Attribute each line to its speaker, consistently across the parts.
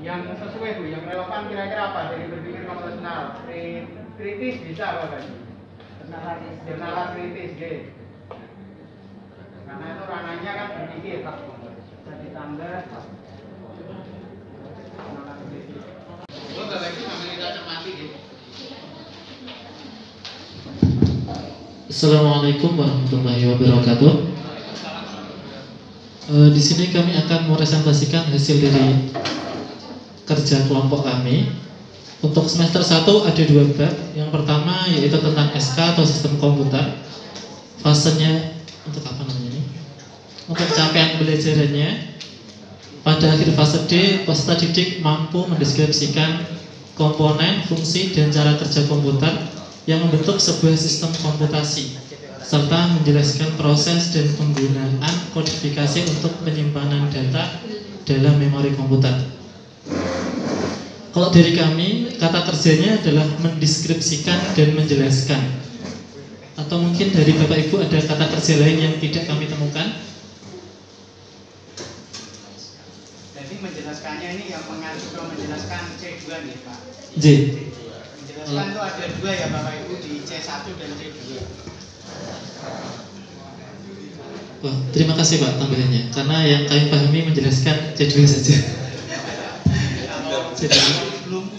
Speaker 1: yang sesuai Bu, yang relevan kira-kira apa dari berpikir konvensional? Kritis bisa apa kan? Jurnal kritis, G. Karena itu ranahnya kan berpikir, bisa ditambah. Lo gak lagi namanya kaca mati gitu.
Speaker 2: Assalamualaikum warahmatullahi wabarakatuh. Di sini kami akan meresentasikan hasil dari kerja kelompok kami. Untuk semester 1 ada 2 bab. Yang pertama yaitu tentang SK atau sistem komputer. Fasenya untuk apa namanya? Untuk capaian pembelajarannya. Pada akhir fase D, peserta didik mampu mendeskripsikan komponen, fungsi, dan cara kerja komputer yang membentuk sebuah sistem komputasi, serta menjelaskan proses dan penggunaan kodifikasi untuk penyimpanan data dalam memori komputer. Kalau dari kami, kata kerjanya adalah mendeskripsikan dan menjelaskan. Atau mungkin dari Bapak Ibu ada kata kerja lain yang tidak kami temukan?
Speaker 1: Jadi menjelaskannya ini yang mengacu ke menjelaskan C2 nih Pak.
Speaker 2: J.
Speaker 1: Menjelaskan itu ada 2 ya Bapak Ibu, di C1 dan C2.
Speaker 2: Wah, terima kasih Pak tambahannya. Karena yang kami pahami menjelaskan C2 saja.
Speaker 1: Kalau belum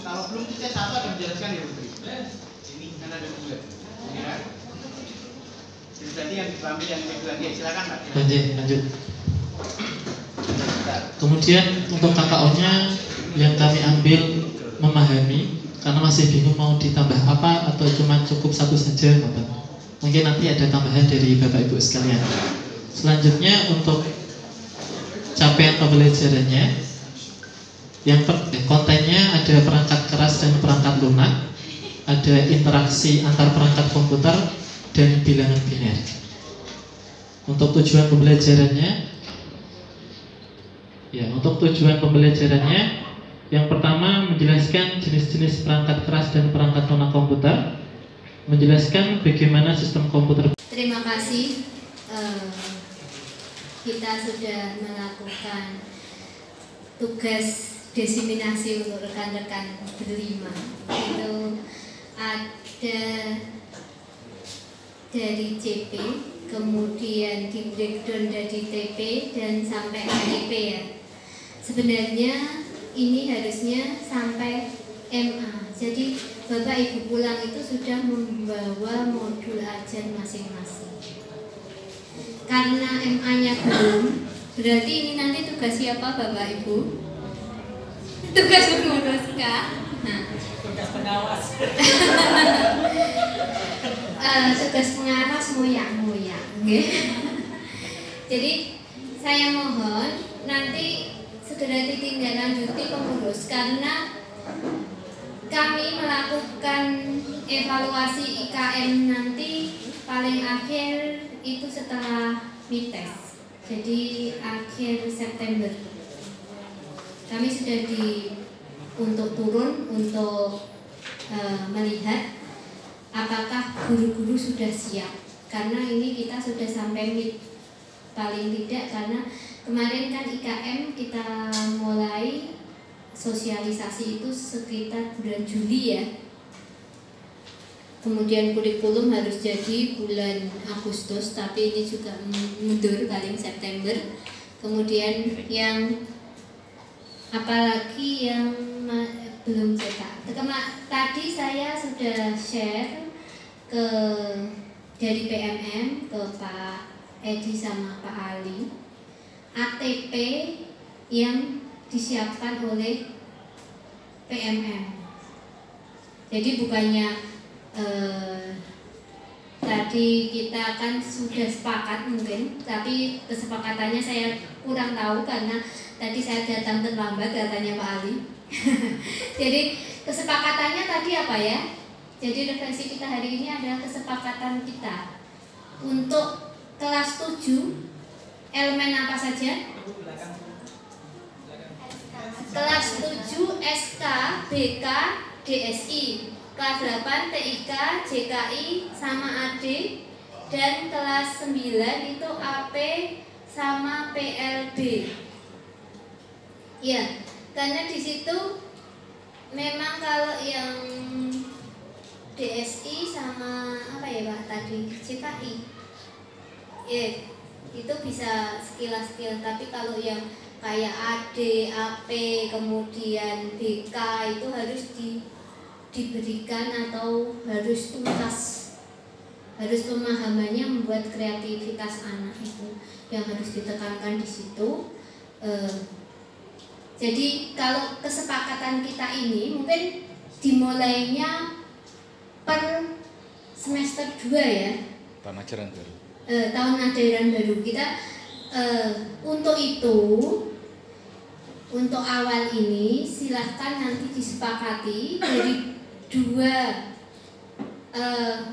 Speaker 1: C1 ada menjelaskan ya Bu. Ini kan ada 2. Ini kan. Jadi berarti yang dipahami yang C2 ya, silakan Pak.
Speaker 2: Lanjut. Kemudian untuk KKO-nya yang kami ambil memahami, karena masih bingung mau ditambah apa atau cuma cukup 1 saja Bapak. Mungkin nanti ada tambahan dari Bapak Ibu sekalian. Selanjutnya untuk capaian pembelajarannya, yang kontennya ada perangkat keras dan perangkat lunak, ada interaksi antar perangkat komputer dan bilangan biner. Untuk tujuan pembelajarannya, yang pertama menjelaskan jenis-jenis perangkat keras dan perangkat lunak komputer, menjelaskan bagaimana sistem komputer.
Speaker 3: Terima kasih. Kita sudah melakukan tugas diseminasi untuk rekan-rekan berlima. Itu ada dari CP, kemudian di breakdown dari TP dan sampai HIP ya. Sebenarnya ini harusnya sampai MA. Jadi Bapak Ibu pulang itu sudah membawa modul ajar masing-masing. Karena MA-nya belum, berarti ini nanti tugas siapa Bapak Ibu? Tugas pengurus Kak. Nah, tugas pengawas. Tugas pengawas moyang-moyang. Jadi saya mohon nanti segera ditindaklanjuti pengurus, karena kami melakukan evaluasi IKM nanti paling akhir itu setelah mites, jadi akhir September. Kami sudah untuk turun untuk melihat apakah guru-guru sudah siap, karena ini kita sudah sampai mid paling tidak, karena kemarin kan IKM kita mulai sosialisasi itu sekitar bulan Juli ya. Kemudian kurikulum harus jadi bulan Agustus, tapi ini juga mundur paling September. Kemudian yang apalagi yang belum cetak. Tadi saya sudah share dari PMM ke Pak Edi sama Pak Ali ATP yang disiapkan oleh PMM. Jadi bukannya tadi kita kan sudah sepakat mungkin, tapi kesepakatannya saya kurang tahu karena tadi saya datang terlambat katanya Pak Ali. Jadi kesepakatannya tadi apa ya? Jadi refleksi kita hari ini adalah kesepakatan kita untuk kelas 7 elemen apa saja? Kelas 7 SK, BK, DSI. Kelas 8 TIK, JKI, sama AD. Dan kelas 9 itu AP sama PLB. Ya, Karena di situ memang kalau yang DSI sama apa ya Pak tadi CKI, ya itu bisa skill, tapi kalau yang kayak AD, AP, kemudian BK itu harus diberikan atau harus tuntas, harus pemahamannya membuat kreativitas anak itu yang harus ditekankan di situ. Jadi kalau kesepakatan kita ini mungkin dimulainya per semester 2 ya.
Speaker 4: Tahun ajaran baru.
Speaker 3: Tahun ajaran baru kita untuk itu, untuk awal ini silahkan nanti disepakati dari 2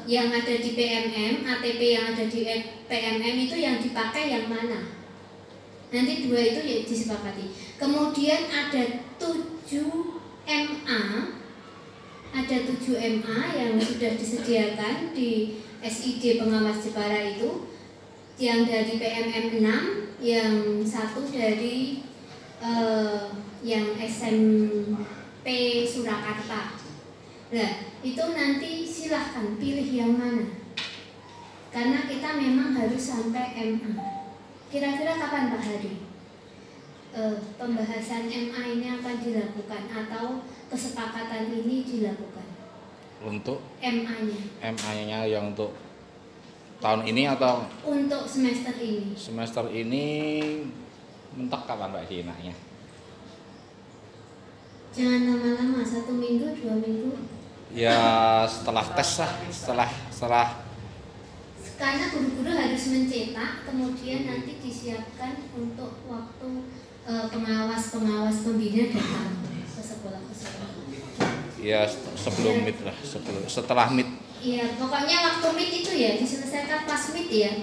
Speaker 3: yang ada di PMM, ATP yang ada di PMM itu yang dipakai yang mana. Nanti 2 itu ya disepakati. Kemudian ada 7 MA, ada 7 MA yang sudah disediakan di SID Pengawas Jepara itu, yang dari PMM 6, yang satu dari yang SMP Surakarta. Nah, itu nanti silahkan pilih yang mana. Karena kita memang harus sampai MA. Kira-kira kapan Pak Hari pembahasan MA ini akan dilakukan atau kesepakatan ini dilakukan?
Speaker 4: Untuk
Speaker 3: MA-nya.
Speaker 4: MA-nya yang untuk tahun ini atau
Speaker 3: untuk semester ini?
Speaker 4: Semester ini mentok kapan Pak enaknya?
Speaker 3: Jangan lama-lama, 1 minggu, 2 minggu.
Speaker 4: Ya setelah tes lah, setelah
Speaker 3: Karena guru-guru harus mencetak, kemudian nanti disiapkan untuk waktu pengawas pembina datang ke sekolah.
Speaker 4: ya sebelum mid lah, setelah mid.
Speaker 3: Iya, pokoknya waktu mid itu ya diselesaikan pas mid ya.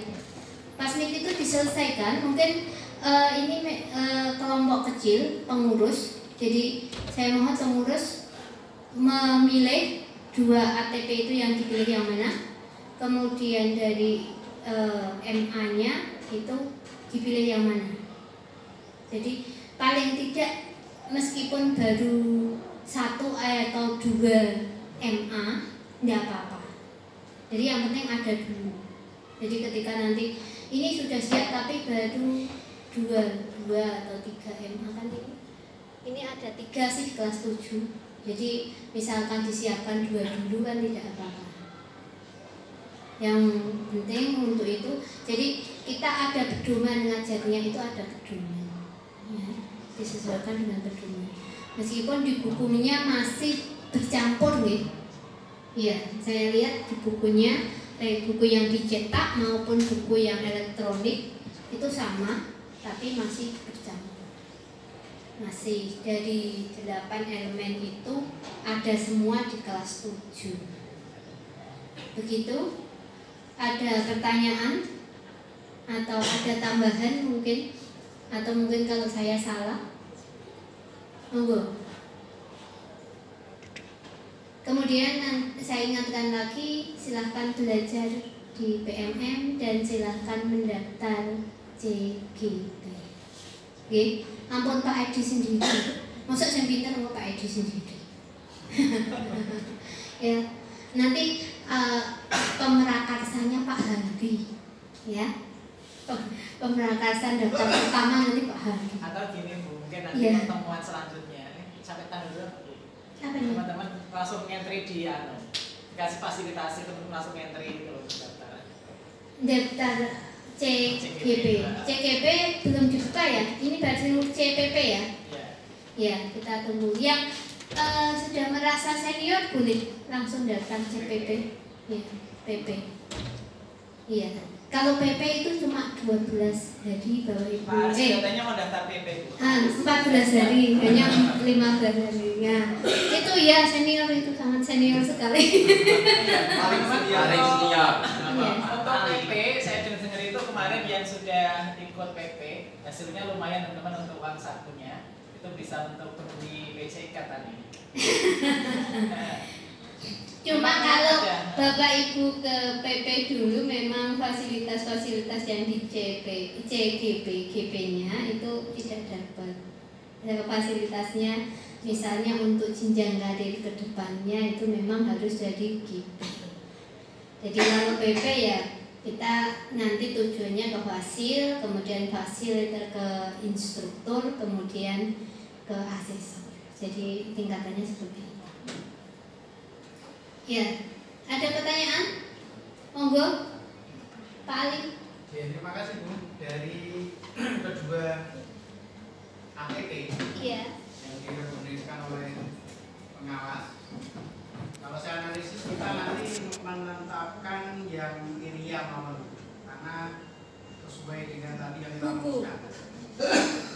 Speaker 3: Pas mid itu diselesaikan, mungkin ini kelompok kecil pengurus. Jadi saya mohon pengurus memilih 2 ATP itu yang dipilih yang mana. Kemudian dari MA-nya itu dipilih yang mana. Jadi paling tidak meskipun baru 1 atau 2 MA tidak apa-apa. Jadi yang penting ada dulu. Jadi ketika nanti ini sudah siap tapi baru 2 atau 3 MA kan ini ada 3 sih kelas 7. Jadi misalkan disiapkan 2 dulu kan tidak apa-apa. Yang penting untuk itu, jadi kita ada pedoman ngajarnya itu ada pedoman, ya, disesuaikan dengan pedoman. Meskipun di bukunya masih bercampur, nih, ya, saya lihat di bukunya, buku yang dicetak maupun buku yang elektronik itu sama, tapi masih bercampur. Masih dari 8 elemen itu ada semua di kelas 7. Begitu. Ada pertanyaan atau ada tambahan mungkin, atau mungkin kalau saya salah, monggo. Kemudian saya ingatkan lagi, silahkan belajar di PMM dan silahkan mendaftar CGP. Oke, ampun Pak Edi sendiri. Masa saya pintar sama Pak Edi sendiri. Ya, nanti pemerakarsanya Pak Handi, ya. Pemerakarsan daftar pertama nanti Pak Handi.
Speaker 5: Atau gini Bu, mungkin nanti
Speaker 3: Ya.
Speaker 5: pertemuan selanjutnya sampai tanggal 2
Speaker 3: Apa ini?
Speaker 5: teman-teman langsung entry di kasih fasilitasi untuk langsung entry kalau pendaftaran.
Speaker 3: Daftar CGP. CGP belum dibuka ya? Ini baru CPP ya?
Speaker 5: Ya.
Speaker 3: Ya, kita tunggu. Yang sudah merasa senior boleh langsung daftar CPP. Ya, PP. Iya. Kalau PP itu cuma 12 hari bawa ibu.
Speaker 5: Pak Aris katanya mau daftar PP Bu.
Speaker 3: 14 hari, hanya 15 hari. Ya. Itu ya senior, itu sangat senior sekali.
Speaker 5: Paling senior.
Speaker 3: Iya.
Speaker 5: Untuk PP, saya dengar itu kemarin yang sudah ikut PP, hasilnya lumayan teman-teman untuk uang sakunya. Itu bisa untuk beli PCK tadi.
Speaker 3: Cuma kalau Bapak Ibu ke PP dulu memang fasilitas-fasilitas yang di CGP GP-nya itu tidak dapat. fasilitasnya. Misalnya untuk jenjang karir ke depannya itu memang harus jadi gitu. Jadi kalau PP ya kita nanti tujuannya ke fasil, kemudian fasil ke instruktur, kemudian ke asesor. Jadi tingkatannya seperti itu. Ya, ada pertanyaan? Monggo, Pak Ali.
Speaker 1: Ya, terima kasih Bu. Dari kedua ATP
Speaker 3: Iya.
Speaker 1: yang direkomendasikan oleh pengawas, kalau saya analisis kita nanti menetapkan yang Iria nomor, karena sesuai dengan tadi yang kita
Speaker 3: Buku.
Speaker 1: rumuskan.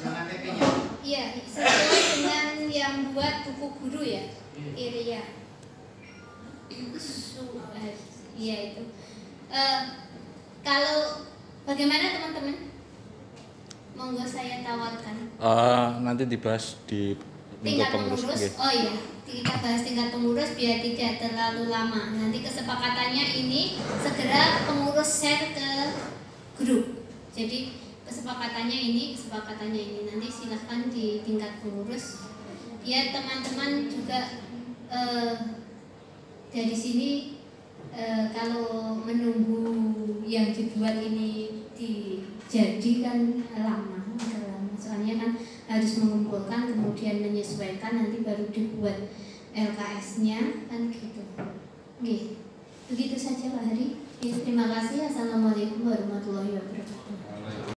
Speaker 1: Yang ATP-nya.
Speaker 3: Iya, sesuai dengan yang buat buku guru ya, Iria. Iya itu. Kalau bagaimana teman-teman? Monggo saya tawarkan.
Speaker 4: Nanti dibahas di
Speaker 3: Tingkat
Speaker 4: pengurus.
Speaker 3: pengurus.
Speaker 4: Oke.
Speaker 3: Oh iya, kita bahas tingkat pengurus biar tidak terlalu lama. Nanti kesepakatannya ini segera pengurus share ke grup. Jadi kesepakatannya ini nanti silahkan di tingkat pengurus. Biar teman-teman juga dari sini kalau menunggu yang dibuat ini dijadikan lama. Soalnya kan harus mengumpulkan kemudian menyesuaikan nanti baru dibuat LKS-nya kan gitu. Oke. Begitu saja Pak Hari. Terima kasih. Assalamualaikum warahmatullahi wabarakatuh.